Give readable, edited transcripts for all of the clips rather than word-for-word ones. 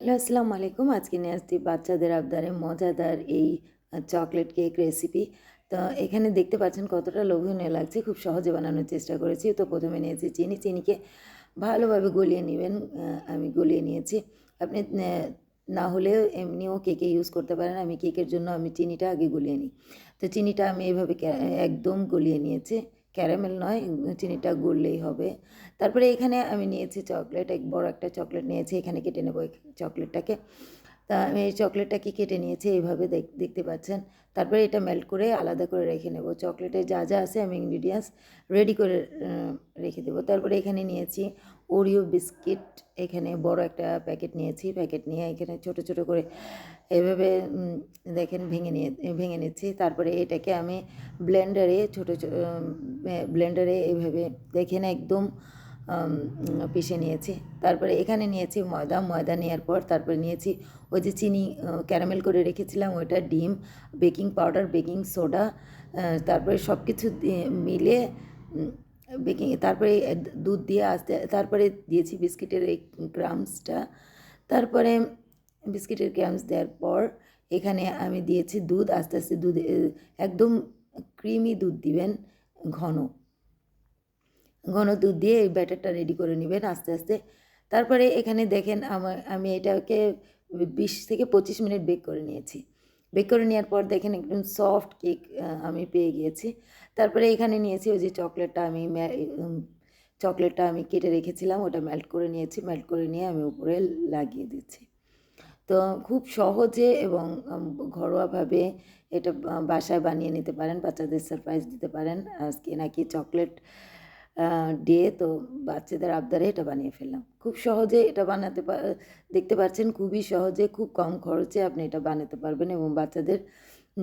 Hello, আসসালামু আলাইকুম। আজকে নিয়ে আসছি বাচ্চাদের আবদারে মজাদার এই চকলেট কেক রেসিপি। তো এখানে দেখতে পাচ্ছেন কতটা লোভনীয় লাগছে। খুব সহজে বানানোর চেষ্টা করেছি। তো ১ম এ নিয়েছি চিনি। চিনিকে ভালোভাবে গলিয়ে নিবেন। আমি গলিয়ে নিয়েছি। আপনি না হলেও এমনিও কেকে ইউজ করতে পারেন। আমি কেকের জন্য চিনিটা আগে গলিয়ে নিই। তো চিনিটা আমি এভাবে একদম গলিয়ে নিয়েছি। ক্যারামেল নয়, চিনিটা গললেই হবে। তারপরে এখানে আমি নিয়েছি চকলেট, বড় একটা চকলেট নিয়েছি। এখানে কেটে নেব এই চকলেটটাকে। তা আমি এই চকলেটটাকে কেটে নিয়েছি এইভাবে দেখতে পাচ্ছেন। তারপরে এটা মেল্ট করে আলাদা করে রেখে নেব। চকলেটে যা আছে আমি ইনগ্রিডিয়েন্টস রেডি করে রেখে দেবো। তারপরে এখানে নিয়েছি ওরিও বিস্কিট। এখানে বড় একটা প্যাকেট নিয়েছি। প্যাকেট নিয়ে এখানে ছোট, ছোট করে এভাবে দেখেন ভেঙে নিচ্ছি। তারপরে এটাকে আমি ব্লেন্ডারে ব্লেন্ডারে এভাবে দেখেন একদম পিষে নিয়েছি। তারপরে এখানে নিয়েছি ময়দা নেওয়ার পর তারপরে নিয়েছি ওই যে চিনি ক্যারামেল করে রেখেছিলাম ওইটা, ডিম, বেকিং পাউডার, বেকিং সোডা, তারপরে সব কিছু মিলে তারপরে দুধ দিয়ে তারপরে দিয়েছি বিস্কিটের এই ক্রাম্বসটা। তারপরে বিস্কিটের ক্রাম্বস দেওয়ার পর এখানে আমি দিয়েছি দুধ। আস্তে দুধ একদম ক্রিমি দুধ দিবেন, ঘন ঘন দুধ দিয়ে এই ব্যাটারটা রেডি করে নেবেন আস্তে। তারপরে এখানে দেখেন আমি এটাকে 20 থেকে 25 মিনিট বেক করে নিয়েছি। বেক করে নেওয়ার পর দেখেন একদম সফট কেক আমি পেয়ে গিয়েছি। তারপরে এখানে নিয়েছি ওই যে চকলেটটা আমি কেটে রেখেছিলাম, ওটা মেল্ট করে নিয়েছি। মেল্ট করে নিয়ে আমি উপরে লাগিয়ে দিচ্ছি। তো খুব সহজে এবং ঘরোয়াভাবে এটা বাসায় বানিয়ে নিতে পারেন, বাচ্চাদের সারপ্রাইজ দিতে পারেন। আজকে নাকি চকলেট ডে, তো বাচ্চাদের আবদারে এটা বানিয়ে ফেললাম। খুব সহজে এটা দেখতে পাচ্ছেন খুবই সহজে, খুব কম খরচে আপনি এটা বানাতে পারবেন এবং বাচ্চাদের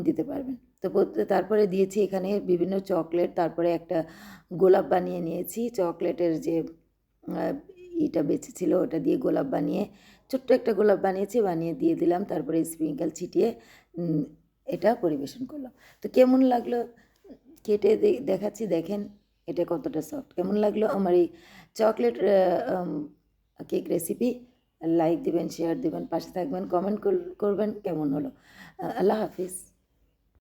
দিতে পারবেন। তো তারপরে দিয়েছি এখানে বিভিন্ন চকলেট, তারপরে একটা গোলাপ বানিয়ে নিয়েছি। চকলেটের যে ইটা বেঁচেছিল ওটা দিয়ে গোলাপ বানিয়ে, ছোট্ট একটা গোলাপ বানিয়েছি, বানিয়ে দিয়ে দিলাম। তারপরে স্প্রিঙ্কেল ছিটিয়ে এটা পরিবেশন করলাম। তো কেমন লাগলো কেটে দেখাচ্ছি, দেখেন এটা কতটা সফট। কেমন লাগলো আমার এই চকলেট কেক রেসিপি? লাইক দিবেন, শেয়ার দিবেন, পাশে থাকবেন, কমেন্ট করবেন কেমন হলো। আল্লাহ হাফিজ।